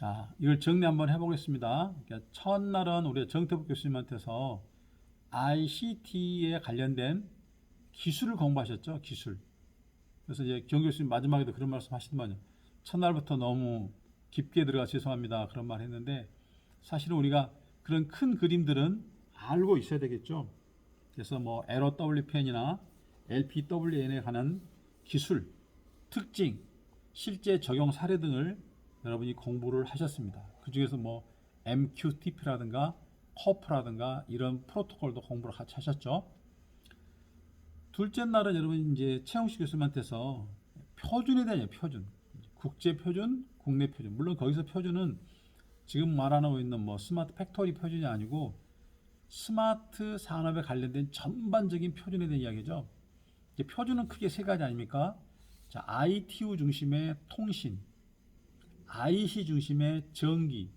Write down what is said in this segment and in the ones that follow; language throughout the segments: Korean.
자, 이걸 정리 한번 해보겠습니다. 그러니까 첫날은 우리 정태복 교수님한테서 ICT에 관련된 기술을 공부하셨죠? 기술. 그래서 이제 경 교수님 마지막에도 그런 말씀 하시더만요. 첫날부터 너무 깊게 들어가 죄송합니다. 그런 말 했는데 사실은 우리가 그런 큰 그림들은 알고 있어야 되겠죠. 그래서 뭐 LOWPN이나 LPWN에 관한 기술, 특징, 실제 적용 사례 등을 여러분이 공부를 하셨습니다. 그 중에서 뭐 MQTT라든가 커프라든가 이런 프로토콜도 공부를 같이 하셨죠. 둘째 날은 여러분 이제 최영식 교수님한테서 표준에 대한 표준, 국제 표준, 국내 표준. 물론 거기서 표준은 지금 말하고 있는 뭐 스마트 팩토리 표준이 아니고 스마트 산업에 관련된 전반적인 표준에 대한 이야기죠. 이제 표준은 크게 세 가지 아닙니까? 자, ITU 중심의 통신, IC 중심의 전기,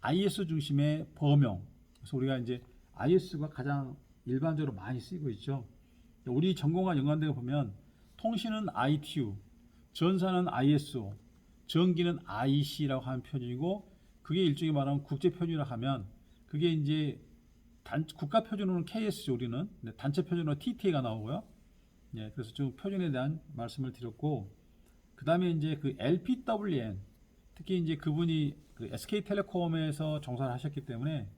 IS 중심의 범용. 그래서 우리가 이제 IS가 가장 일반적으로 많이 쓰이고 있죠. 우리 전공과 연관된 거 보면 통신은 ITU, 전사는 ISO, 전기는 IC라고 하는 표준이고 그게 일종의 말하면 국제 표준이라고 하면 그게 이제 국가 표준으로는 KS죠 우리는. 단체 표준으로 TTA가 나오고요. 예, 그래서 좀 표준에 대한 말씀을 드렸고 그 다음에 이제 그 LPWN 특히 이제 그분이 그 SK텔레콤에서 종사를 하셨기 때문에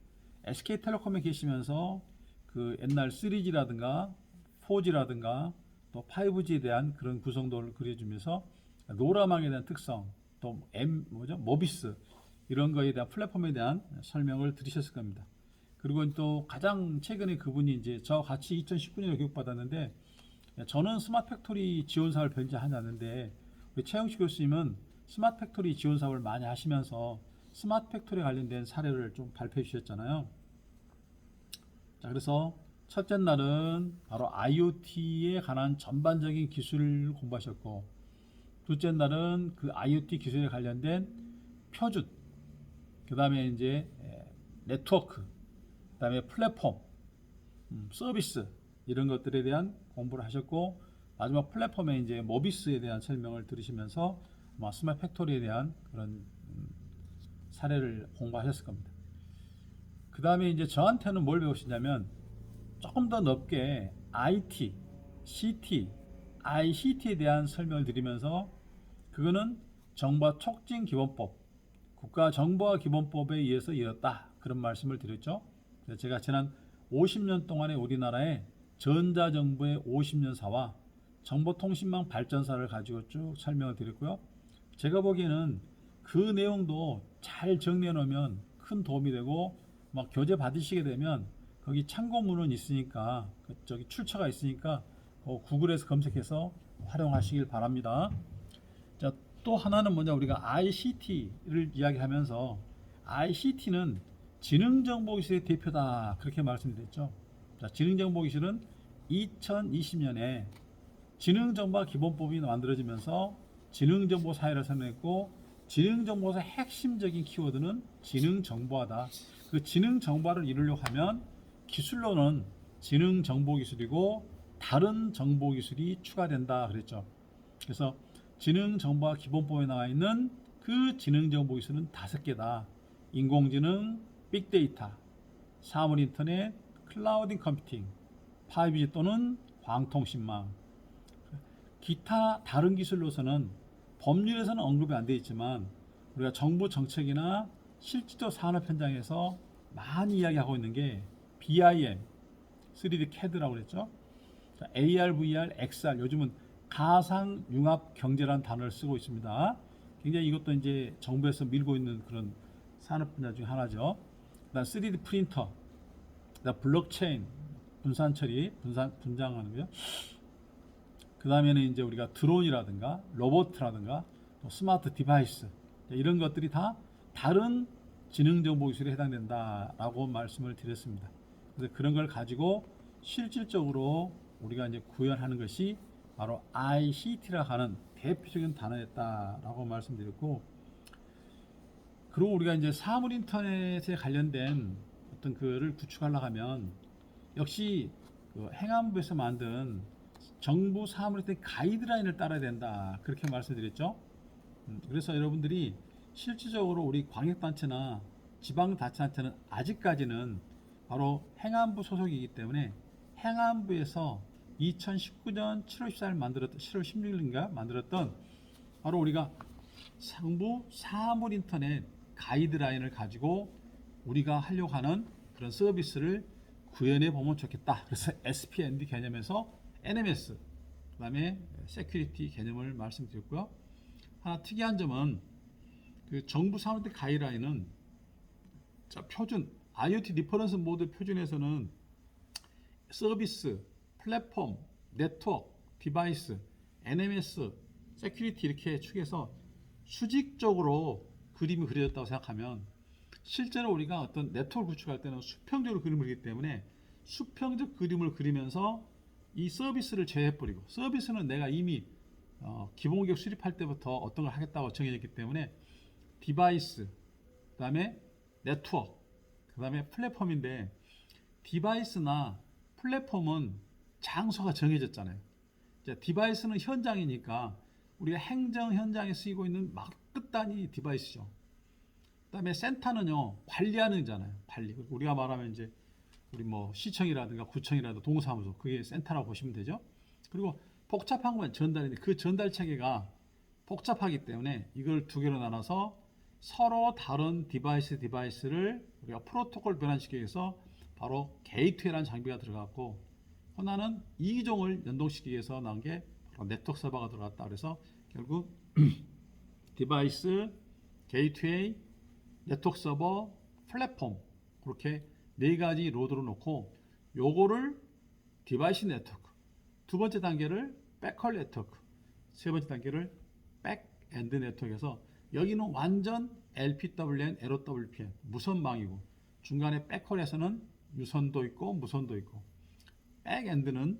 SK텔레콤에 계시면서 그 옛날 3G라든가 4G라든가 또 5G에 대한 그런 구성도를 그려주면서 노라망에 대한 특성 또 모비스 이런 거에 대한 플랫폼에 대한 설명을 들으셨을 겁니다. 그리고 또 가장 최근에 그분이 이제 저 같이 2019년에 교육받았는데 저는 스마트 팩토리 지원 사업을 별지 하지 않는데 우리 최영식 교수님은 스마트 팩토리 지원 사업을 많이 하시면서 스마트 팩토리에 관련된 사례를 좀 발표해 주셨잖아요. 자, 그래서 첫째 날은 바로 IoT에 관한 전반적인 기술을 공부하셨고 둘째 날은 그 IoT 기술에 관련된 표준 그 다음에 이제 네트워크 그 다음에 플랫폼 서비스 이런 것들에 대한 공부를 하셨고 마지막 플랫폼에 이제 모비스에 대한 설명을 들으시면서 스마트 팩토리에 대한 그런 사례를 공부하셨을 겁니다. 그 다음에 이제 저한테는 뭘 배우시냐면 조금 더 넓게 IT, CT, ICT에 대한 설명을 드리면서 그거는 정보 촉진 기본법, 국가정보화기본법에 의해서 이뤘다 그런 말씀을 드렸죠. 제가 지난 50년 동안의 우리나라의 전자정부의 50년사와 정보통신망 발전사를 가지고 쭉 설명을 드렸고요. 제가 보기에는 그 내용도 잘 정리해 놓으면 큰 도움이 되고 막 교재 받으시게 되면 거기 참고문은 있으니까 저기 출처가 있으니까 구글에서 검색해서 활용하시길 바랍니다. 자, 또 하나는 뭐냐 우리가 ICT를 이야기하면서 ICT는 지능정보기술의 대표다 그렇게 말씀드렸죠. 자, 지능정보기술은 2020년에 지능정보화 기본법이 만들어지면서 지능정보 사회를 선언했고 지능정보에서 핵심적인 키워드는 지능정보화다. 그 지능정보화를 이루려고 하면 기술로는 지능정보기술이고 다른 정보기술이 추가된다 그랬죠. 그래서 지능정보화 기본법에 나와 있는 그 지능정보기술은 5개다. 인공지능, 빅데이터, 사물인터넷, 클라우딩 컴퓨팅, 5G 또는 광통신망. 기타 다른 기술로서는 법률에서는 언급이 안 되어 있지만 우리가 정부 정책이나 실질적 산업 현장에서 많이 이야기하고 있는 게 BIM, 3D CAD라고 그랬죠. AR, VR, XR 요즘은 가상 융합 경제라는 단어를 쓰고 있습니다. 굉장히 이것도 이제 정부에서 밀고 있는 그런 산업 분야 중 하나죠. 그다음 3D 프린터, 그다음 블록체인, 분산 처리, 분장하는 거요. 그 다음에는 이제 우리가 드론이라든가 로봇이라든가 또 스마트 디바이스 이런 것들이 다 다른 지능정보 기술에 해당된다라고 말씀을 드렸습니다. 그래서 그런 걸 가지고 실질적으로 우리가 이제 구현하는 것이 바로 ICT라고 하는 대표적인 단어였다라고 말씀드렸고, 그리고 우리가 이제 사물 인터넷에 관련된 어떤 그를 구축하려고 하면 역시 그 행안부에서 만든 정부 사물 인터넷 가이드라인을 따라야 된다 그렇게 말씀드렸죠. 그래서 여러분들이 실질적으로 우리 광역단체나 지방자치단체는 아직까지는 바로 행안부 소속이기 때문에 행안부에서 2019년 7월 14일 만들었던 7월 16일인가 만들었던 바로 우리가 상부 사물 인터넷 가이드라인을 가지고 우리가 하려고 하는 그런 서비스를 구현해 보면 좋겠다. 그래서 SPND 개념에서 NMS, 그다음에 세큐리티 개념을 말씀드렸고요. 하나 특이한 점은 그 정부 사무실 가이드라인은 표준 IoT 리퍼런스 모드 표준에서는 서비스, 플랫폼, 네트워크, 디바이스, NMS, 세큐리티 이렇게 축에서 수직적으로 그림이 그려졌다고 생각하면 실제로 우리가 어떤 네트워크 구축할 때는 수평적으로 그림을 그리기 때문에 수평적 그림을 그리면서 이 서비스를 제외해버리고 서비스는 내가 이미 기본계획 수립할 때부터 어떤 걸 하겠다고 정해졌기 때문에 디바이스, 그 다음에 네트워크, 그 다음에 플랫폼인데 디바이스나 플랫폼은 장소가 정해졌잖아요. 디바이스는 현장이니까 우리가 행정 현장에 쓰이고 있는 막 끝단위 디바이스죠. 그다음에 센터는요 관리하는 거잖아요. 관리. 우리가 말하면 이제 우리 뭐 시청이라든가 구청이라든가 동사무소 그게 센터라고 보시면 되죠. 그리고 복잡한 건 전달인데 그 전달 체계가 복잡하기 때문에 이걸 두 개로 나눠서 서로 다른 디바이스를 우리가 프로토콜 변환시키기 위해서 바로 게이트웨이라는 장비가 들어갔고 하나는 이종을 연동시키기 위해서 나온 게 바로 네트워크 서버가 들어갔다. 그래서 결국 디바이스, 게이트웨이, 네트워크 서버, 플랫폼 그렇게 네 가지 로드로 놓고 요거를 디바이스 네트워크, 두 번째 단계를 백홀 네트워크, 세 번째 단계를 백엔드 네트워크에서 여기는 완전 LPWAN, LOWPN 무선망이고 중간에 백홀에서는 유선도 있고 무선도 있고 백엔드는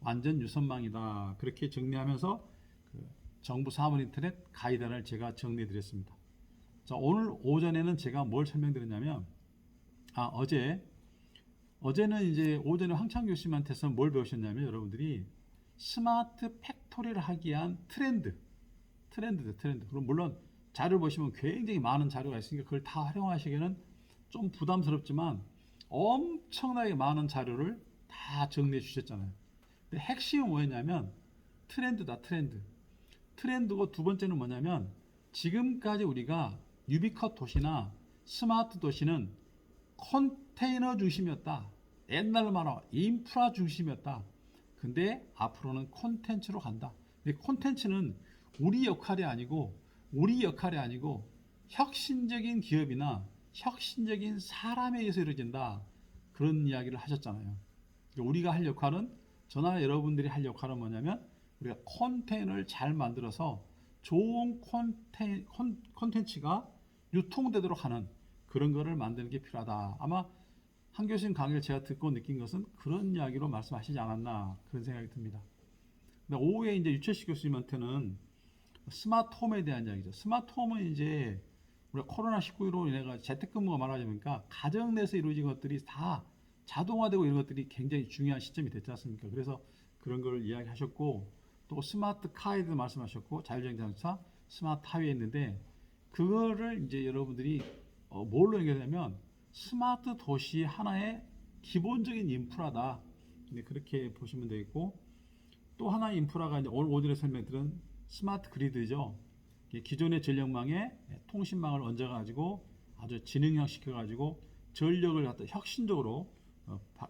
완전 유선망이다. 그렇게 정리하면서 그 정부 사물 인터넷 가이드를 제가 정리해 드렸습니다. 자, 오늘 오전에는 제가 뭘 설명드렸냐면 어제는 이제 오전에 황창 교수님한테서 뭘 배우셨냐면 여러분들이 스마트 팩토리를 하기 위한 트렌드. 그럼 물론 자료를 보시면 굉장히 많은 자료가 있으니까 그걸 다 활용하시기에는 좀 부담스럽지만 엄청나게 많은 자료를 다 정리해 주셨잖아요. 근데 핵심은 뭐였냐면 트렌드다. 트렌드고 두 번째는 뭐냐면 지금까지 우리가 유비컷 도시나 스마트 도시는 컨테이너 중심이었다. 옛날로 말하면 인프라 중심이었다. 근데 앞으로는 콘텐츠로 간다. 근데 콘텐츠는 우리 역할이 아니고 혁신적인 기업이나 혁신적인 사람에 의해서 이루어진다. 그런 이야기를 하셨잖아요. 우리가 할 역할은 저나 여러분들이 할 역할은 뭐냐면 우리가 콘텐츠를 잘 만들어서 좋은 콘텐츠가 유통되도록 하는 그런 거를 만드는 게 필요하다. 아마 한 교수님 강의를 제가 듣고 느낀 것은 그런 이야기로 말씀하시지 않았나 그런 생각이 듭니다. 근데 오후에 이제 유채식 교수님한테는 스마트홈에 대한 이야기죠. 스마트홈은 이제 우리가 코로나19로 인해 재택근무가 많아지니까 가정 내에서 이루어진 것들이 다 자동화되고 이런 것들이 굉장히 중요한 시점이 됐지 않습니까? 그래서 그런 걸 이야기하셨고 또 스마트 카에도 말씀하셨고 자율주행 자동차, 스마트 하이웨이 있는데 그거를 이제 여러분들이 뭘로 연결하냐면 스마트 도시 하나의 기본적인 인프라다. 그렇게 보시면 되겠고 또 하나의 인프라가 이제 오늘 오전에 설명드린 스마트 그리드죠. 기존의 전력망에 통신망을 얹어가지고 아주 지능형 시켜가지고 전력을 갖다 혁신적으로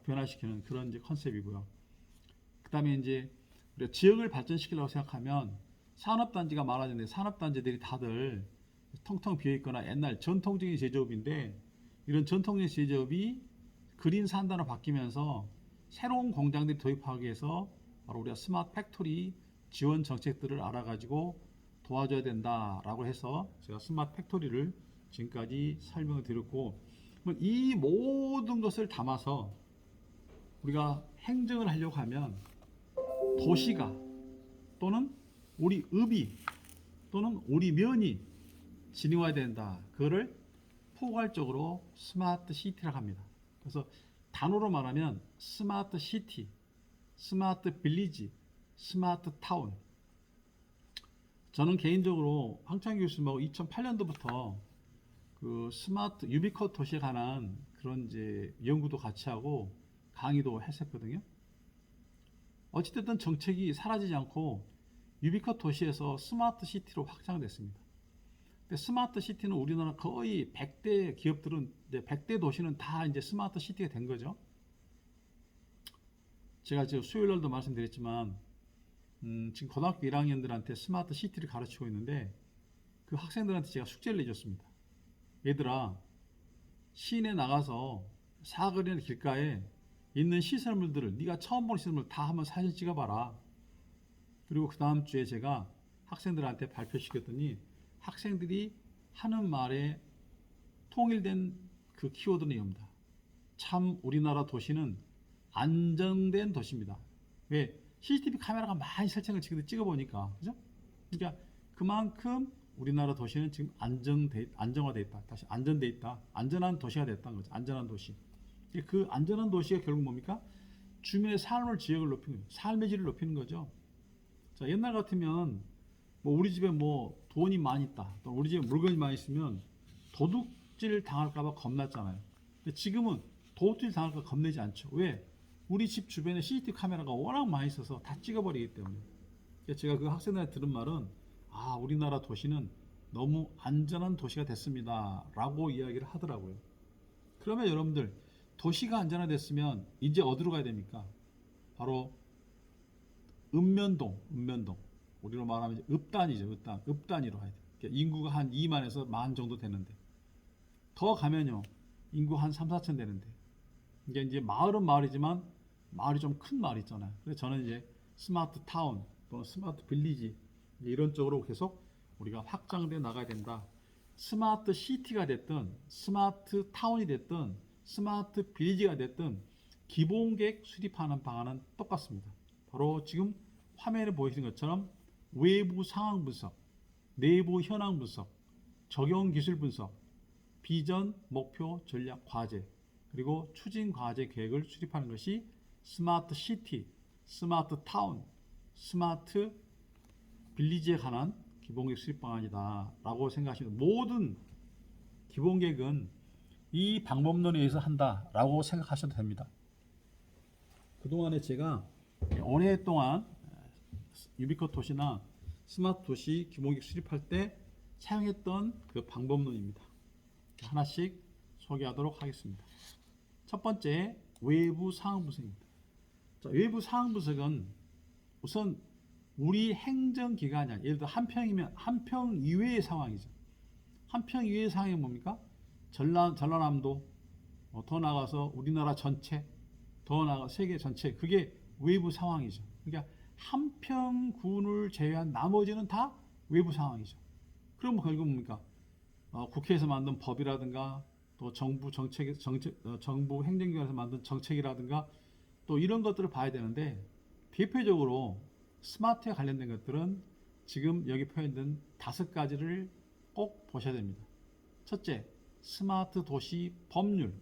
변화시키는 그런 이제 컨셉이고요. 그 다음에 이제 우리가 지역을 발전시키려고 생각하면 산업단지가 많아졌는데 산업단지들이 다들 텅텅 비어있거나 옛날 전통적인 제조업인데 이런 전통적인 제조업이 그린 산단으로 바뀌면서 새로운 공장들이 도입하기 위해서 바로 우리가 스마트 팩토리 지원 정책들을 알아가지고 도와줘야 된다라고 해서 제가 스마트 팩토리를 지금까지 설명을 드렸고 이 모든 것을 담아서 우리가 행정을 하려고 하면 도시가 또는 우리 읍이 또는 우리 면이 진행해야 된다. 그거를 포괄적으로 스마트 시티라고 합니다. 그래서 단어로 말하면 스마트 시티, 스마트 빌리지, 스마트 타운. 저는 개인적으로 황창기 교수님하고 2008년도부터 그 스마트 유비쿼 도시에 관한 그런 이제 연구도 같이 하고 강의도 했었거든요. 어찌됐든 정책이 사라지지 않고 유비쿼 도시에서 스마트 시티로 확장됐습니다. 근데 스마트 시티는 우리나라 거의 100대 기업들은 이제 100대 도시는 다 이제 스마트 시티가 된 거죠. 제가 지금 수요일 날도 말씀드렸지만 지금 고등학교 1학년들한테 스마트 시티를 가르치고 있는데 그 학생들한테 제가 숙제를 내줬습니다. 얘들아, 시내 나가서 사거리나 길가에 있는 시설물들을 네가 처음 보는 시설물 다 한번 사진 찍어봐라. 그리고 그 다음 주에 제가 학생들한테 발표시켰더니 학생들이 하는 말에 통일된 그 키워드는 이겁니다. 참 우리나라 도시는 안정된 도시입니다. 왜? CCTV 카메라가 많이 설정을 지금 찍어보니까, 그죠? 그러니까 그만큼 우리나라 도시는 지금 안정화돼 있다. 다시 안전돼 있다. 안전한 도시가 됐다는 거죠. 안전한 도시. 그 안전한 도시가 결국 뭡니까? 주민의 삶을 지역을 높이는 거죠. 삶의 질을 높이는 거죠. 자, 옛날 같으면 뭐 우리 집에 뭐 돈이 많이 있다. 또 우리 집에 물건이 많이 있으면 도둑질 당할까봐 겁났잖아요. 근데 지금은 도둑질 당할까 겁내지 않죠. 왜? 우리 집 주변에 CCTV 카메라가 워낙 많이 있어서 다 찍어버리기 때문에. 제가 그 학생들한테 들은 말은 우리나라 도시는 너무 안전한 도시가 됐습니다. 라고 이야기를 하더라고요. 그러면 여러분들 도시가 안전화됐으면 이제 어디로 가야 됩니까? 바로 읍면동. 우리로 말하면 이제 읍단이죠. 읍단위로 가야 돼요. 인구가 한 2만에서 만 정도 되는데 더 가면요 인구 한 3, 4천 되는데 이게 이제 마을은 마을이지만 마을이 좀 큰 마을 있잖아요. 그래서 저는 이제 스마트 타운 또는 스마트 빌리지 이런 쪽으로 계속 우리가 확장돼 나가야 된다. 스마트 시티가 됐든 스마트 타운이 됐든 스마트 빌리지가 됐든 기본 계획 수립하는 방안은 똑같습니다. 바로 지금 화면에 보이시는 것처럼 외부 상황 분석, 내부 현황 분석, 적용 기술 분석, 비전, 목표, 전략, 과제, 그리고 추진 과제 계획을 수립하는 것이 스마트 시티, 스마트 타운, 스마트 빌리지에 관한 기본계획 수립 방안이다 라고 생각하시면 모든 기본계획은 이 방법론에 의해서 한다 라고 생각하셔도 됩니다. 그동안에 제가 오랫동안 유비쿼 도시나 스마트 도시 기본계획 수립할 때 사용했던 그 방법론입니다. 하나씩 소개하도록 하겠습니다. 첫 번째, 외부 상황 분석입니다. 자, 외부 상황 분석은 우선 우리 행정기관이 예를 들어 한 평이면 한 평 이외의 상황이죠. 한 평 이외의 상황이 뭡니까? 전라남도, 더 나가서 우리나라 전체, 더 나가 세계 전체, 그게 외부 상황이죠. 그러니까 한 평군을 제외한 나머지는 다 외부 상황이죠. 그럼 결국 뭡니까? 국회에서 만든 법이라든가 또 정부 정부 행정기관에서 만든 정책이라든가 또 이런 것들을 봐야 되는데 대표적으로 스마트에 관련된 것들은 지금 여기 표현된 5가지를 꼭 보셔야 됩니다. 첫째, 스마트 도시 법률.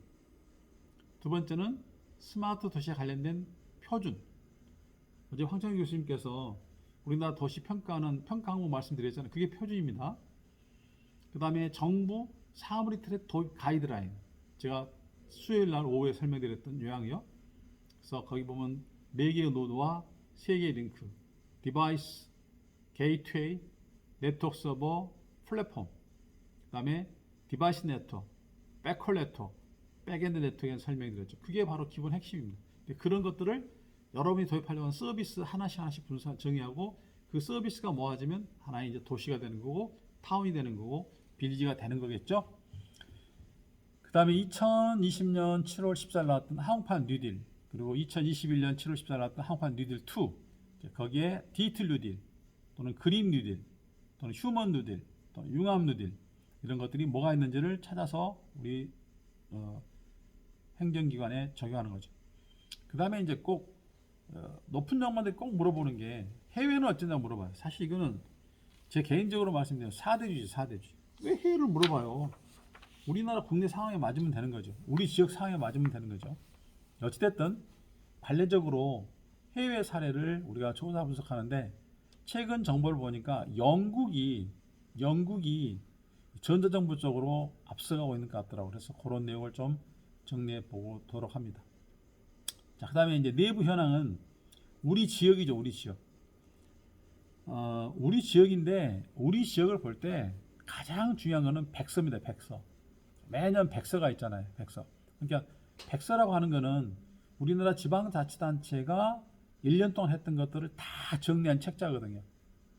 두 번째는 스마트 도시에 관련된 표준. 어제 황창기 교수님께서 우리나라 도시 평가하는 평가 항목 말씀드렸잖아요. 그게 표준입니다. 그 다음에 정부 사물이 틀의 가이드라인. 제가 수요일 날 오후에 설명드렸던 요약이요. 그래서 거기 보면 4개의 노드와 3개의 링크, 디바이스, 게이트웨이, 네트워크 서버, 플랫폼, 그 다음에 디바이스 네트워크, 백홀 네트워크, 백엔드 네트워크에 설명드렸죠. 그게 바로 기본 핵심입니다. 그런 것들을 여러분이 도입하려고 하는 서비스 하나씩 분산 정의하고 그 서비스가 모아지면 하나의 이제 도시가 되는 거고 타운이 되는 거고 빌리지가 되는 거겠죠. 그 다음에 2020년 7월 14일 나왔던 항판 뉴딜, 그리고 2021년 7월 14일 나왔던 항판 뉴딜 2, 거기에 디지털 뉴딜 또는 그린 뉴딜 또는 휴먼 뉴딜 또는 융합 뉴딜 이런 것들이 뭐가 있는지를 찾아서 우리 행정기관에 적용하는 거죠. 그 다음에 이제 꼭 높은 장관들이 꼭 물어보는 게 해외는 어쩌냐 물어봐요. 사실 이거는 제 개인적으로 말씀드리면 4대주의죠. 4대주의. 왜 해외를 물어봐요? 우리나라 국내 상황에 맞으면 되는 거죠. 우리 지역 상황에 맞으면 되는 거죠. 어찌됐든 관례적으로 해외 사례를 우리가 조사 분석하는데 최근 정보를 보니까 영국이 전자정부 쪽으로 앞서가고 있는 것 같더라고요. 그래서 그런 내용을 좀 정리해 보도록 합니다. 자, 그다음에 이제 내부 현황은 우리 지역이죠, 우리 지역. 우리 지역인데 우리 지역을 볼 때 가장 중요한 거는 백서입니다, 백서. 매년 백서가 있잖아요, 백서. 그러니까 백서라고 하는 거는 우리나라 지방자치단체가 1년 동안 했던 것들을 다 정리한 책자거든요.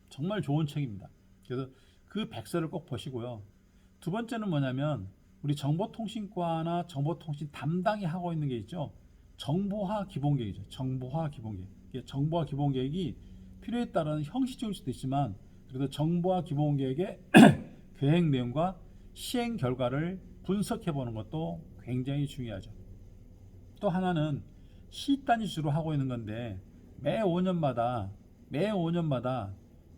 정말 좋은 책입니다. 그래서 그 백서를 꼭 보시고요. 두 번째는 뭐냐면 우리 정보통신과나 정보통신 담당이 하고 있는 게 있죠. 정보화 기본계획이죠. 정보화 기본계획. 정보화 기본계획이 필요에 따른 형식적일 수도 있지만 그래도 정보화 기본계획의 계획 내용과 시행 결과를 분석해 보는 것도 굉장히 중요하죠. 또 하나는 시단위 주로 하고 있는 건데 매 5년마다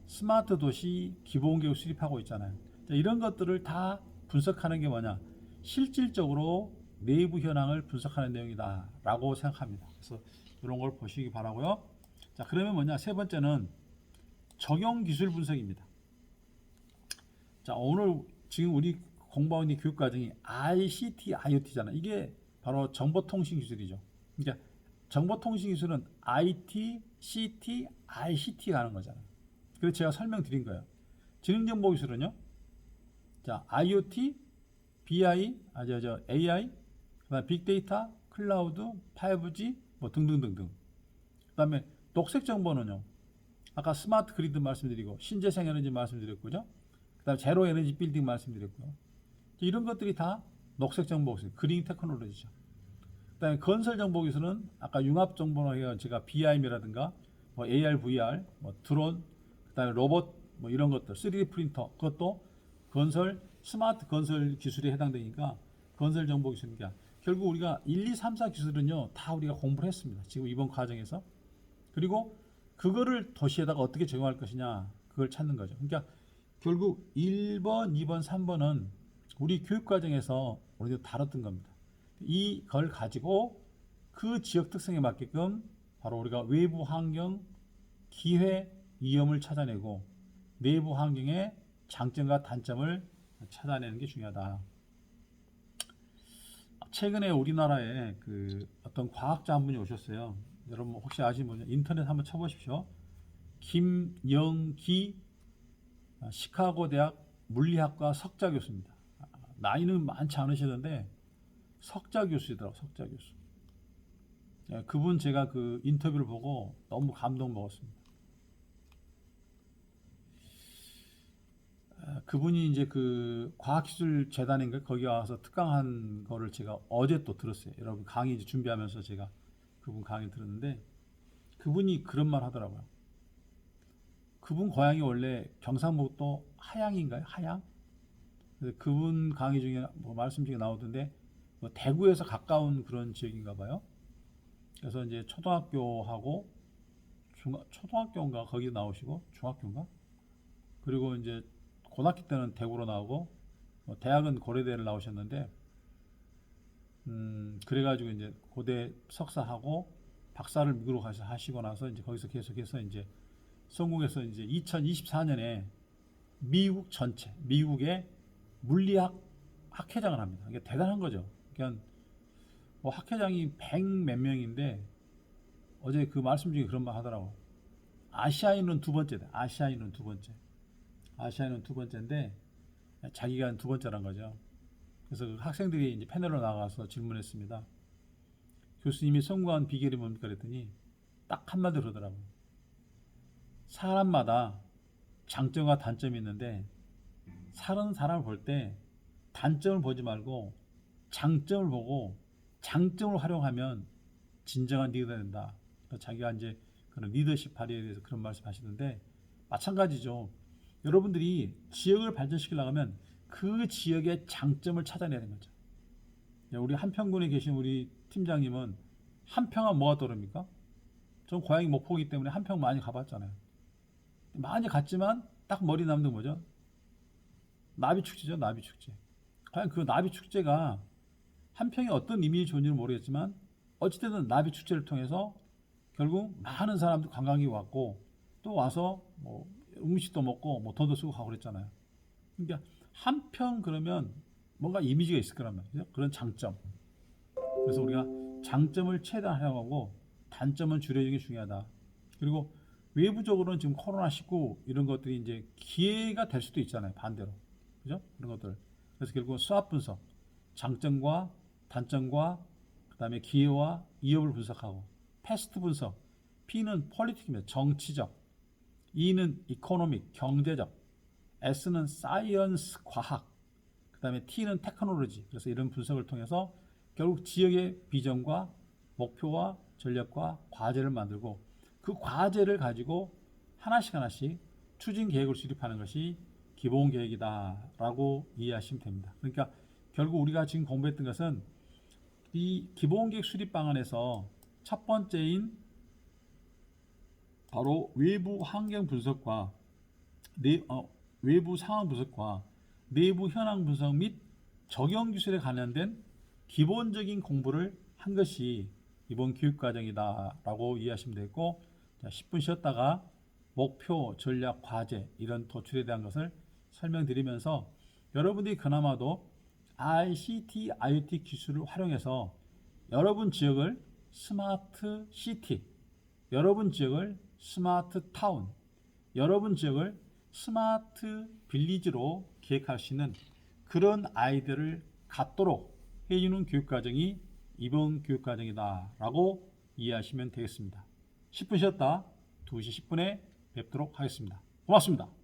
스마트 도시 기본계획 수립하고 있잖아요. 자, 이런 것들을 다 분석하는 게 뭐냐? 실질적으로 내부 현황을 분석하는 내용이다 라고 생각합니다. 그래서 이런 걸 보시기 바라고요. 자, 그러면 뭐냐? 세 번째는 적용 기술 분석입니다. 자, 오늘 지금 우리 공부하고 있는 교육 과정이 ICT, IoT잖아요. 이게 바로 정보통신 기술이죠. 그러니까 정보통신 기술은 IT, CT, ICT가 하는 거잖아요. 그래서 제가 설명드린 거예요. 지능정보 기술은요. 자, IoT, BI, AI, 그다음에 빅데이터, 클라우드, 5G 뭐 등등등등. 그다음에 녹색 정보는요. 아까 스마트 그리드 말씀드리고 신재생 에너지 말씀드렸고요. 그다음에 제로 에너지 빌딩 말씀드렸고요. 이런 것들이 다 녹색 정보 기술, 그린 테크놀로지죠. 그다음에 건설 정보 기술은 아까 융합 정보나 해서 제가 BIM이라든가 뭐 AR, VR, 뭐 드론, 그다음에 로봇 뭐 이런 것들, 3D 프린터 그것도 건설 스마트 건설 기술에 해당되니까 건설 정보 기술이니까 결국 우리가 1, 2, 3, 4 기술은요 다 우리가 공부를 했습니다. 지금 이번 과정에서. 그리고 그거를 도시에다가 어떻게 적용할 것이냐 그걸 찾는 거죠. 그러니까 결국 1번, 2번, 3번은 우리 교육 과정에서 우리가 다뤘던 겁니다. 이걸 가지고 그 지역 특성에 맞게끔 바로 우리가 외부 환경, 기회, 위험을 찾아내고 내부 환경의 장점과 단점을 찾아내는 게 중요하다. 최근에 우리나라에 그 어떤 과학자 한 분이 오셨어요. 여러분 혹시 아시면 인터넷 한번 쳐보십시오. 김영기 시카고 대학 물리학과 석좌 교수입니다. 나이는 많지 않으시던데 석좌 교수이더라고, 석좌 교수. 그분 제가 그 인터뷰를 보고 너무 감동 먹었습니다. 그분이 이제 그 과학기술재단인가 거기 와서 특강한 거를 제가 어제 또 들었어요. 여러분 강의 이제 준비하면서 제가 그분 강의 들었는데 그분이 그런 말 하더라고요. 그분 고향이 원래 경상북도 하양인가요? 하양? 그래서 그분 강의 중에 뭐 말씀 중에 나오던데 뭐 대구에서 가까운 그런 지역인가 봐요. 그래서 이제 초등학교하고 초등학교인가 거기 나오시고 중학교인가? 그리고 이제 고등학교 때는 대구로 나오고 대학은 고려대를 나오셨는데 그래가지고 이제 고대 석사하고 박사를 미국으로 가서 하시고 나서 이제 거기서 계속해서 이제 성공해서 이제 2024년에 미국의 물리학 학회장을 합니다. 이게 대단한 거죠. 그러니까 뭐 학회장이 100 몇 명인데 어제 그 말씀 중에 그런 말 하더라고. 아시아인은 두 번째다. 아시아인은 두 번째인데 자기가 두 번째란 거죠. 그래서 그 학생들이 이제 패널로 나가서 질문했습니다. 교수님이 성공한 비결이 뭡니까 그랬더니 딱 한마디로 그러더라고요. 사람마다 장점과 단점이 있는데 사는 사람을 볼 때 단점을 보지 말고 장점을 보고 장점을 활용하면 진정한 리더가 된다. 자기가 이제 그런 리더십 발휘에 대해서 그런 말씀 하시는데 마찬가지죠. 여러분들이 지역을 발전시키려면 그 지역의 장점을 찾아내야 되는 거죠. 우리 한평군에 계신 우리 팀장님은 한평은 뭐가 떠오릅니까? 전 고향이 목포이기 때문에 한평 많이 가봤잖아요. 많이 갔지만 딱 머리 남는 뭐죠? 나비축제죠, 나비축제. 과연 그 나비축제가 한평에 어떤 이미지 좋은지는 모르겠지만 어찌됐든 나비축제를 통해서 결국 많은 사람들 관광이 왔고 또 와서 뭐 음식도 먹고 뭐 돈도 쓰고 가고 그랬잖아요. 그러니까 한편 그러면 뭔가 이미지가 있을 거란 말이죠. 그런 장점. 그래서 우리가 장점을 최대한 활용하고 단점은 줄여주는 게 중요하다. 그리고 외부적으로는 지금 코로나19 이런 것들이 이제 기회가 될 수도 있잖아요. 반대로. 그죠? 그런 것들. 그래서 결국 수합 분석, 장점과 단점과 그다음에 기회와 위협을 분석하고 패스트 분석, P는 폴리틱입니다. 정치적, E는 이코노믹, 경제적, S는 사이언스, 과학, 그다음에 T는 테크놀로지. 그래서 이런 분석을 통해서 결국 지역의 비전과 목표와 전략과 과제를 만들고 그 과제를 가지고 하나씩 하나씩 추진 계획을 수립하는 것이 기본 계획이다라고 이해하시면 됩니다. 그러니까 결국 우리가 지금 공부했던 것은 이 기본 계획 수립 방안에서 첫 번째인 바로 외부 환경 분석과 외부 상황 분석과 내부 현황 분석 및 적용 기술에 관련된 기본적인 공부를 한 것이 이번 교육과정이다라고 이해하시면 되겠고, 자, 10분 쉬었다가 목표, 전략, 과제 이런 도출에 대한 것을 설명드리면서 여러분들이 그나마도 ICT, IoT 기술을 활용해서 여러분 지역을 스마트 시티, 여러분 지역을 스마트 타운, 여러분 지역을 스마트 빌리지로 기획할 수 있는 그런 아이디어를 갖도록 해주는 교육과정이 이번 교육과정이다 라고 이해하시면 되겠습니다. 10분 쉬었다 2시 10분에 뵙도록 하겠습니다. 고맙습니다.